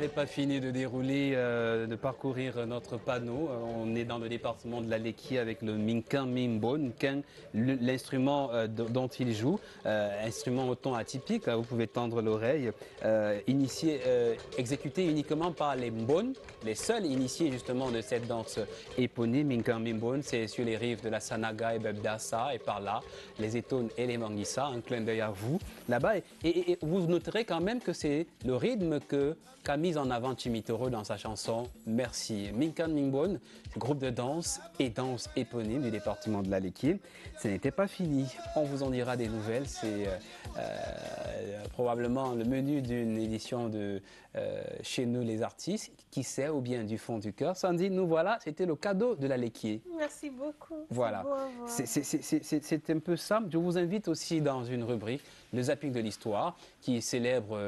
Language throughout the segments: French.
n'avait pas fini de dérouler, de parcourir notre panneau. On est dans le département de l'Aleki avec le Minkan Mimbon, l'instrument dont il joue, instrument au ton atypique, vous pouvez tendre l'oreille, exécuté uniquement par les Mbon, les seuls initiés justement de cette danse éponyme. Minkan Mimbon, c'est sur les rives de la Sanaga et Bebdassa, et par là, les Etones et les Manguissa. Un clin d'œil à vous là-bas. Et vous noterez quand même que c'est le rythme qu'a mis en avant Chimitoro dans sa chanson Merci. Minkan Mimbon, groupe de danse et danse éponyme du département de l'Aleki. Ce n'était pas fini. On vous en dira des nouvelles. C'est probablement le menu d'une édition de Chez nous les artistes. Qui sait, ou bien du fond du cœur. Sandy, nous voilà. C'était le cadeau de l'Aleki. Merci beaucoup. Voilà. C'est un peu ça. Je vous invite aussi dans une rubrique, le zapping de l'histoire, qui célèbre,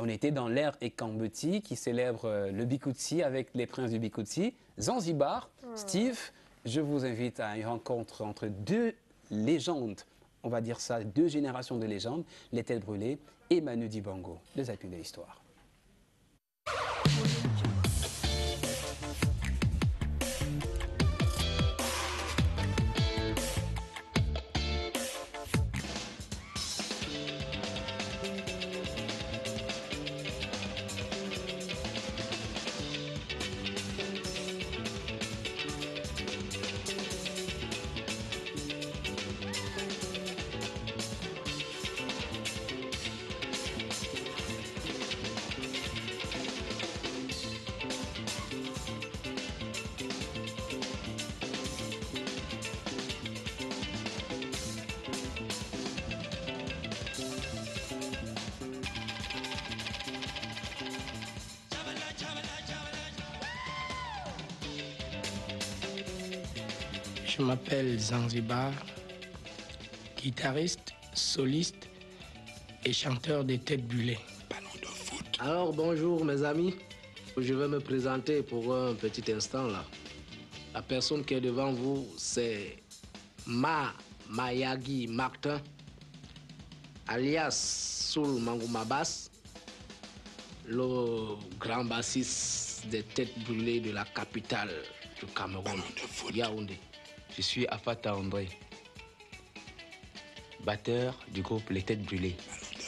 on était dans l'ère Ekambeti, qui célèbre le Bikutsi avec les princes du Bikutsi. Zanzibar, Steve, je vous invite à une rencontre entre deux légendes, on va dire ça, deux générations de légendes, les Têtes Brûlées et Manu Dibango. Le zapping de l'histoire. Je m'appelle Zanzibar, guitariste, soliste et chanteur des Têtes Brûlées. Ballon de foot. Alors bonjour mes amis, je vais me présenter pour un petit instant là. La personne qui est devant vous, c'est Mayagi Martin, alias Soul Mangoumabas, le grand bassiste des Têtes Brûlées de la capitale du Cameroun, Yaoundé. Je suis Afata André, batteur du groupe Les Têtes Brûlées.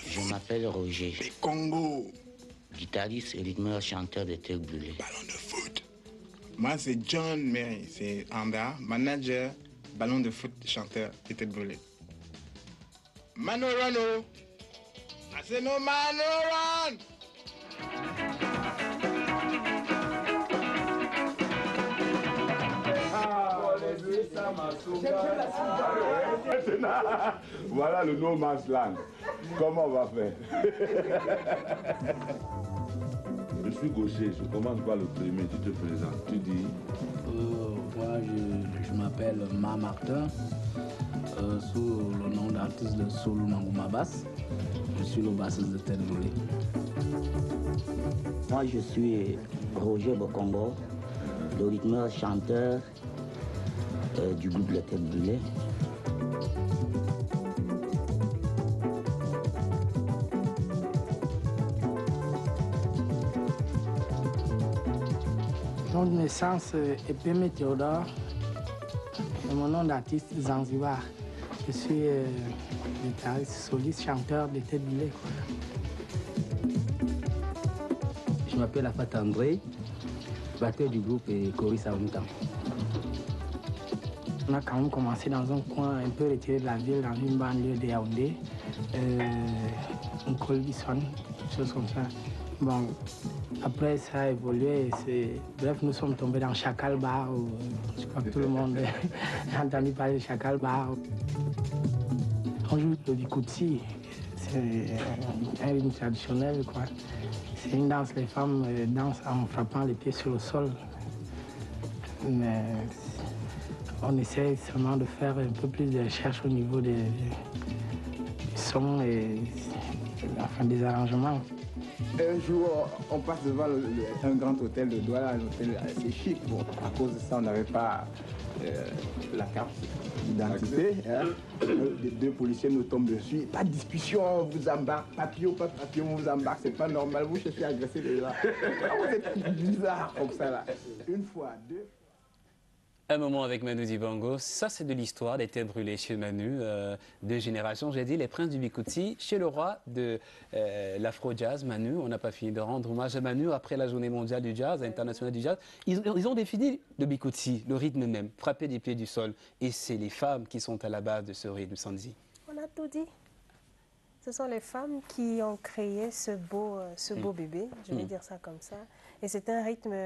Je m'appelle Roger, Les Congo. guitariste et rythmeur chanteur des Têtes Brûlées. Ballon de foot. Moi, c'est John Mary, c'est Anda, manager, ballon de foot, chanteur des Têtes Brûlées. Mano Rano. C'est no Mano Run. Voilà le No Man's Land. Comment on va faire? Je suis gaucher, je commence par le premier, tu te présentes, tu dis. Moi, je m'appelle Ma Martin, sous le nom d'artiste de Soulou Mangoumabas. Je suis le bassiste de Têtes Brûlées. Moi, je suis Roger Bokongo, le rythmeur chanteur du groupe Les Têtes Brûlées. Mon nom de naissance est Pémé Théodore et mon nom d'artiste Zanzibar. Je suis guitariste, soliste, chanteur des Têtes Brûlées. Je m'appelle Afata André, batteur du groupe et choriste en même temps. On a quand même commencé dans un coin un peu retiré de la ville, dans une banlieue de Yaoundé, un Colbison, des choses comme ça. Bon, après ça a évolué, bref, nous sommes tombés dans Chacal Bar, je crois que tout le monde a entendu parler de Chacal Bar. On joue le Bikutsi, c'est un rythme traditionnel, quoi. C'est une danse, les femmes dansent en frappant les pieds sur le sol. Mais on essaie seulement de faire un peu plus de recherche au niveau des sons et enfin, des arrangements. Un jour, on passe devant un grand hôtel de Douala, un hôtel assez chic. Bon, à cause de ça, on n'avait pas la carte d'identité. Hein. Les deux policiers nous tombent dessus. Pas de discussion, on vous embarque. Papier ou pas de papier, on vous embarque. C'est pas normal, vous cherchez à agresser les gens. C'est bizarre comme ça là. Une fois, deux. Un moment avec Manu Dibango, ça c'est de l'histoire des têtes brûlées chez Manu, deux générations, j'ai dit, les princes du Bikouti, chez le roi de l'afro-jazz, Manu. On n'a pas fini de rendre hommage à Manu après la journée mondiale du jazz, internationale du jazz. Ils ont défini le Bikouti, le rythme même, frappé des pieds du sol. Et c'est les femmes qui sont à la base de ce rythme, Sandy. On a tout dit. Ce sont les femmes qui ont créé ce beau bébé, je vais dire ça comme ça. Et c'est un rythme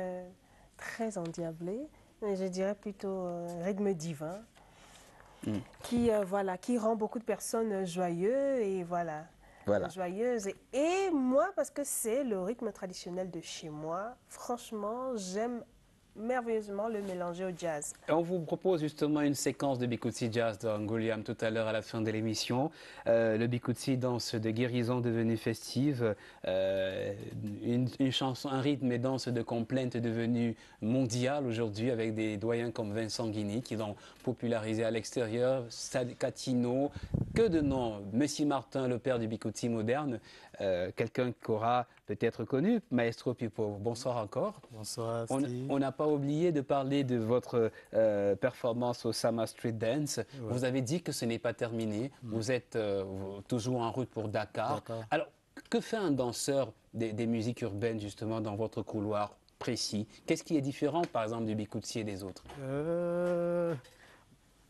très endiablé. Je dirais plutôt rythme divin, qui rend beaucoup de personnes joyeuses et joyeuses. Et moi, parce que c'est le rythme traditionnel de chez moi, franchement, j'aime merveilleusement le mélanger au jazz. On vous propose justement une séquence de Bikouti Jazz d'Angoliam tout à l'heure à la fin de l'émission. Le Bikouti, danse de guérison devenue festive, une chanson, un rythme et danse de complainte devenue mondiale aujourd'hui avec des doyens comme Vincent Guigny qui l'ont popularisé à l'extérieur, Sad Catino, que de noms, Messi Martin, le père du Bikouti moderne, quelqu'un qu'aura peut-être connu, Maestro Pipo. Bonsoir encore. Bonsoir Steve. On n'a pas oublié de parler de votre performance au Sama Street Dance. Ouais. Vous avez dit que ce n'est pas terminé. Vous êtes toujours en route pour Dakar. Alors, que fait un danseur des musiques urbaines justement dans votre couloir précis? Qu'est-ce qui est différent par exemple du Bikouti et des autres?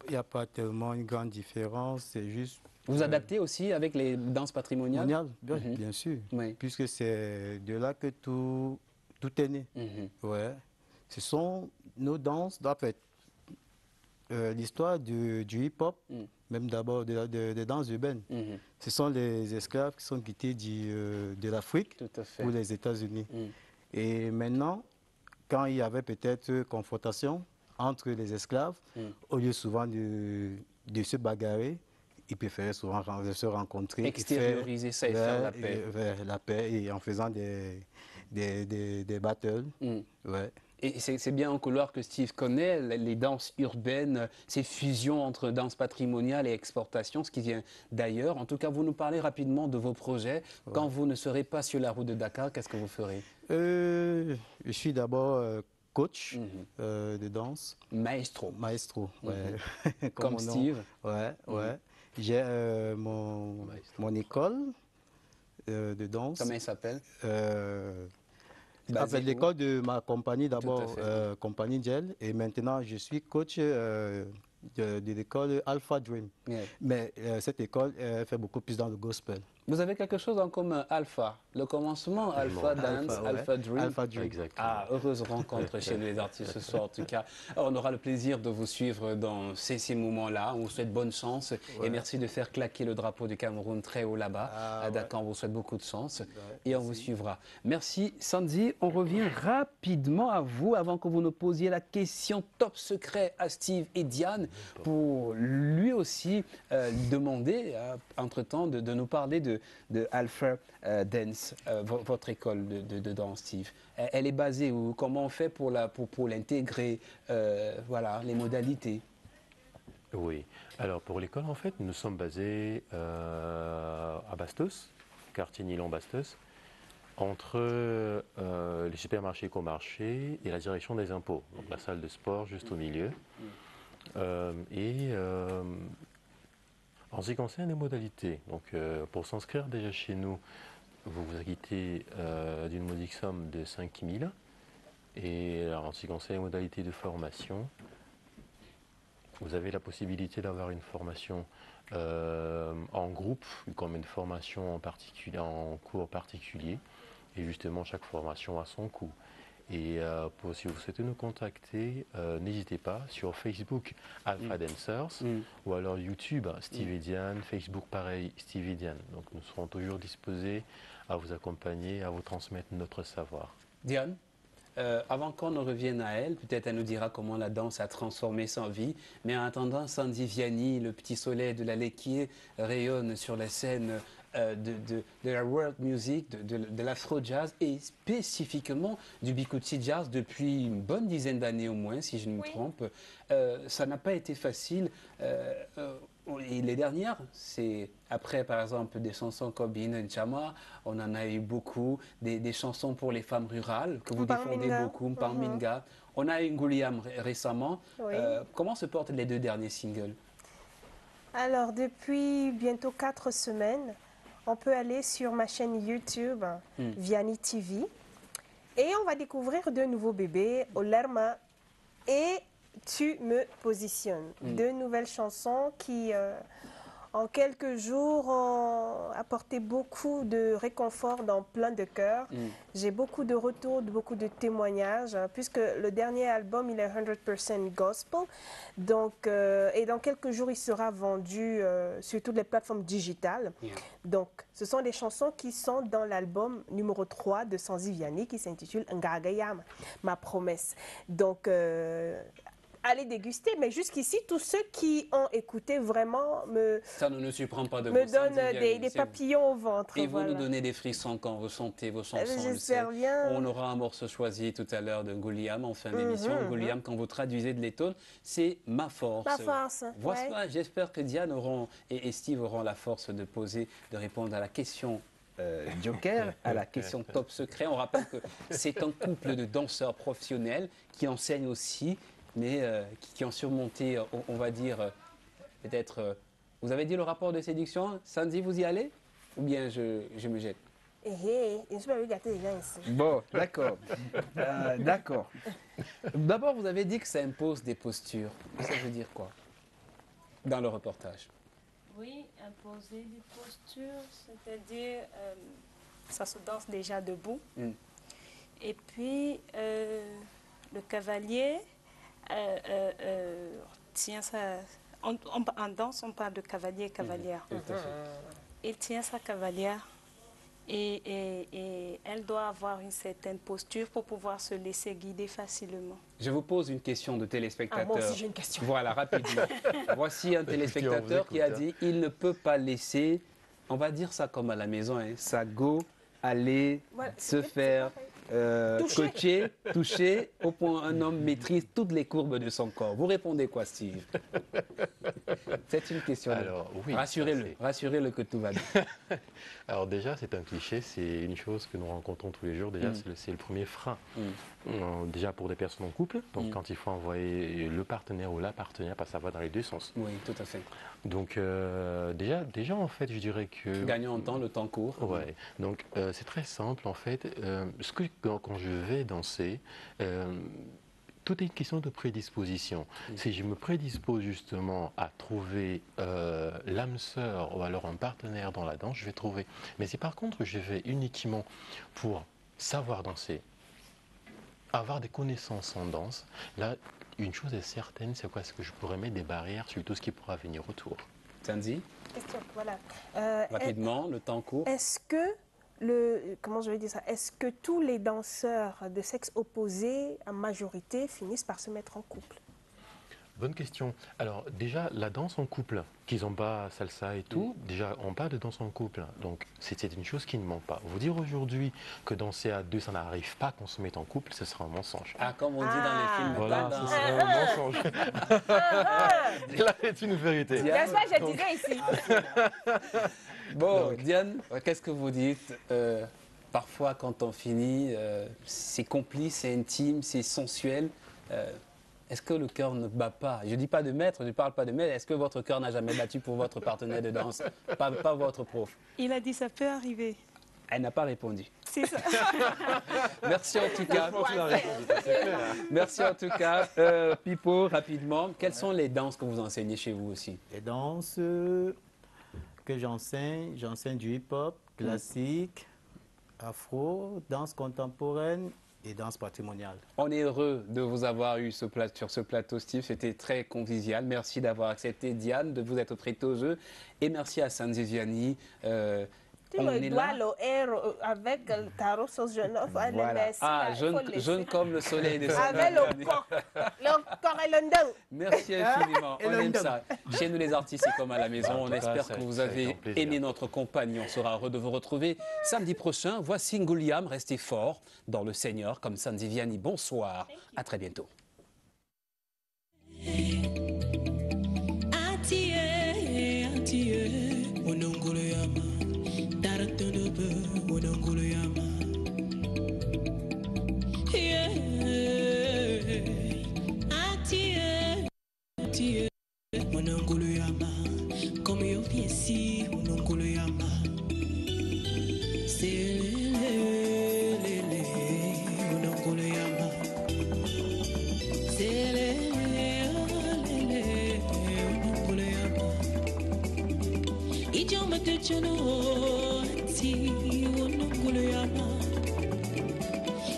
Il n'y a pas tellement une grande différence, c'est juste... Vous adaptez aussi avec les danses patrimoniales? Bien sûr, puisque c'est de là que tout est né. Ouais. Ce sont nos danses, en fait, l'histoire du hip-hop, même d'abord des danses urbaines. Ce sont les esclaves qui sont quittés de l'Afrique pour les États-Unis. Et maintenant, quand il y avait peut-être confrontation entre les esclaves, au lieu souvent de se bagarrer, ils préféraient souvent se rencontrer. Extérioriser ça et faire la paix. La paix et en faisant des battles. Ouais. Et c'est bien en couloir que Steve connaît les danses urbaines, ces fusions entre danse patrimoniale et exportation, ce qui vient d'ailleurs. En tout cas, vous nous parlez rapidement de vos projets. Quand vous ne serez pas sur la route de Dakar, qu'est-ce que vous ferez? Je suis d'abord coach de danse. Maestro. Maestro, ouais. Comme Steve. Ouais. J'ai mon école de danse. Comment elle s'appelle? L'école de ma compagnie d'abord, compagnie Gel, et maintenant je suis coach de l'école Alpha Dream. Mais cette école fait beaucoup plus dans le gospel. Vous avez quelque chose en commun, Alpha, le commencement, Alpha Dance, Alpha Dream. Alpha Dream. Exactement. Ah, heureuse rencontre chez les artistes ce soir en tout cas. On aura le plaisir de vous suivre dans ces moments-là. On vous souhaite bonne chance et merci de faire claquer le drapeau du Cameroun très haut là-bas. À Dakar, on vous souhaite beaucoup de chance et on vous suivra. Merci Sandy. On revient rapidement à vous avant que vous nous posiez la question top secret à Steve et Diane pour lui aussi demander, entre-temps, de nous parler de Alpha Dance, votre école de danse, Steve. Elle est basée où? Comment on fait pour l'intégrer? Voilà, les modalités. Oui. Alors, pour l'école, en fait, nous sommes basés à Bastos, quartier Nilon-Bastos, entre les supermarchés Comarché et la direction des impôts. Donc, la salle de sport juste au milieu. En ce qui concerne les modalités, donc pour s'inscrire déjà chez nous, vous vous acquittez d'une modique somme de 5 000. Et alors, en ce qui concerne les modalités de formation, vous avez la possibilité d'avoir une formation en groupe, comme une formation en cours particulier. Et justement, chaque formation a son coût. Et si vous souhaitez nous contacter, n'hésitez pas sur Facebook Alpha Dancers ou alors YouTube Steve et Diane, Facebook pareil Steve et Diane. Donc nous serons toujours disposés à vous accompagner, à vous transmettre notre savoir. Diane, avant qu'on ne revienne à elle, peut-être elle nous dira comment la danse a transformé sa vie. Mais en attendant, Sandy Vianney, le petit soleil de la Lequier, rayonne sur la scène de la world music, de l'afro-jazz et spécifiquement du Bikutsi jazz depuis une bonne dizaine d'années au moins, si je ne me trompe. Ça n'a pas été facile. Et les dernières, c'est après par exemple des chansons comme Bin Chama, on en a eu beaucoup, des chansons pour les femmes rurales que vous défendez beaucoup, Mpangminga. On a eu Nguliam récemment. Comment se portent les 2 derniers singles? Alors, depuis bientôt 4 semaines, on peut aller sur ma chaîne YouTube, Vianney TV, et on va découvrir 2 nouveaux bébés, Olerma et Tu me positionnes. 2 nouvelles chansons qui, en quelques jours, ont apporté beaucoup de réconfort dans plein de cœurs. J'ai beaucoup de retours, beaucoup de témoignages, puisque le dernier album, il est 100% gospel. Donc, et dans quelques jours, il sera vendu sur toutes les plateformes digitales. Donc, ce sont des chansons qui sont dans l'album numéro 3 de Sanzi Vianney, qui s'intitule Ngagayam, ma promesse. Donc, allez déguster, mais jusqu'ici, tous ceux qui ont écouté vraiment ça ne nous surprend pas de me donnent des papillons au ventre. Et vous nous donnez des frissons quand vous chantez vos chansons. J'espère bien. On aura un morceau choisi tout à l'heure de Nguliam en fin d'émission. Nguliam, quand vous traduisez de l'étone, c'est ma force. Ma force. Voilà, j'espère que Diane et Steve auront la force de répondre à la question Joker, à la question top secret. On rappelle que c'est un couple de danseurs professionnels qui enseignent aussi, mais qui ont surmonté, on va dire, peut-être... vous avez dit le rapport de séduction, Sandy, vous y allez? Ou bien je me jette? Bon, d'accord. D'accord. D'abord, vous avez dit que ça impose des postures. Ça veut dire quoi dans le reportage? Oui, imposer des postures, c'est-à-dire ça se danse déjà debout. Et puis, le cavalier tient sa... En danse, on parle de cavalier et cavalière. Il tient sa cavalière et elle doit avoir une certaine posture pour pouvoir se laisser guider facilement. Je vous pose une question de téléspectateur. Moi aussi j'ai une question. Voilà, rapidement. Voici un téléspectateur qui a dit il ne peut pas laisser, on va dire ça comme à la maison, sa go aller se faire toucher au point un homme maîtrise toutes les courbes de son corps. Vous répondez quoi, Steve? C'est une question. Alors, oui, rassurez-le que tout va bien. Alors déjà, c'est un cliché, c'est une chose que nous rencontrons tous les jours. Déjà, c'est le premier frein. Déjà pour des personnes en couple, donc quand il faut envoyer le partenaire ou la partenaire, parce que ça va dans les 2 sens. Oui, tout à fait. Donc déjà en fait, je dirais que... Gagnant en temps, le temps court. Ouais. Donc c'est très simple en fait. Quand je vais danser, tout est une question de prédisposition. Si je me prédispose justement à trouver l'âme sœur ou alors un partenaire dans la danse, je vais trouver. Mais si par contre je vais uniquement pour savoir danser, avoir des connaissances en danse, là, une chose est certaine, c'est quoi? C'est que je pourrais mettre des barrières sur tout ce qui pourra venir autour. Sandy? Question, voilà. Rapidement, le temps court. Est-ce que comment je vais dire ça? Est-ce que tous les danseurs de sexe opposé, en majorité, finissent par se mettre en couple? Bonne question. Alors déjà, la danse en couple, qu'ils ont pas salsa et tout, déjà on parle de danse en couple, donc c'est une chose qui ne manque pas. Vous dire aujourd'hui que danser à 2, ça n'arrive pas qu'on se mette en couple, ce sera un mensonge. Ah, comme on dit dans les films. Voilà, ce serait un mensonge. Là, c'est une vérité. N'est-ce pas, je disais ici. Bon, Diane, qu'est-ce que vous dites? Parfois, quand on finit, c'est complice, c'est intime, c'est sensuel. Est-ce que le cœur ne bat pas? Je ne dis pas de maître, je ne parle pas de maître. Est-ce que votre cœur n'a jamais battu pour votre partenaire de danse? Pas votre prof. Il a dit ça peut arriver. Elle n'a pas répondu. C'est ça. Merci en tout cas. Merci en tout cas. Pipo, rapidement, quelles sont les danses que vous enseignez chez vous aussi? Les danses que j'enseigne du hip-hop, classique, afro, danse contemporaine et danse patrimoniale. On est heureux de vous avoir eu sur ce plateau, Steve. C'était très convivial. Merci d'avoir accepté, Diane, de vous être prêtée au jeu. Et merci à Sanzi Vianney Tu me dois le R avec le tarot sauce jaune. Voilà. Ah, jaune comme le soleil de Saint-Denis. Avec le corps et le ndeng. Merci infiniment. On aime ça. Chez nous les artistes, c'est comme à la maison. On espère que vous avez aimé notre compagnie. On sera heureux de vous retrouver samedi prochain. Voici Ngouliam. Restez fort dans le Seigneur. Comme Sandy Vianney, bonsoir. À très bientôt.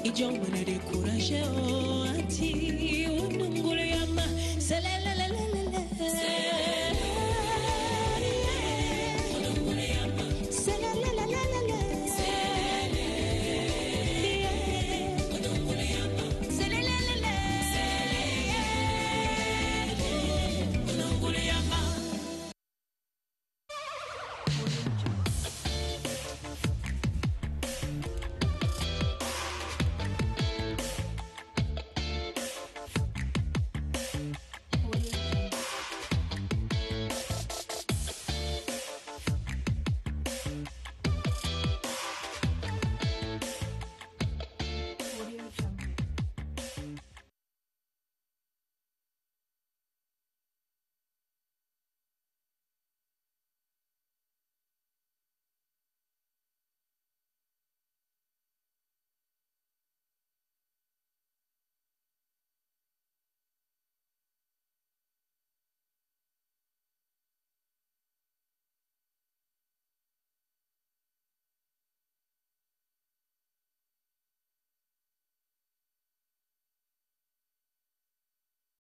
Idioma ne découragé, oh,